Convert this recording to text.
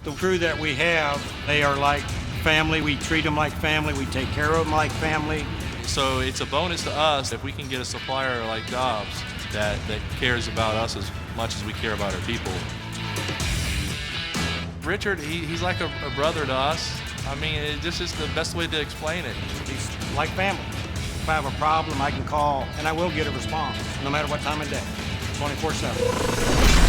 The crew that we have, they are like family. We treat them like family. We take care of them like family. So it's a bonus to us if we can get a supplier like Dobbs that cares about us as much as we care about our people. Richard, he's like a brother to us. I mean, this is the best way to explain it. He's like family. If I have a problem, I can call, and I will get a response, no matter what time of day, 24/7.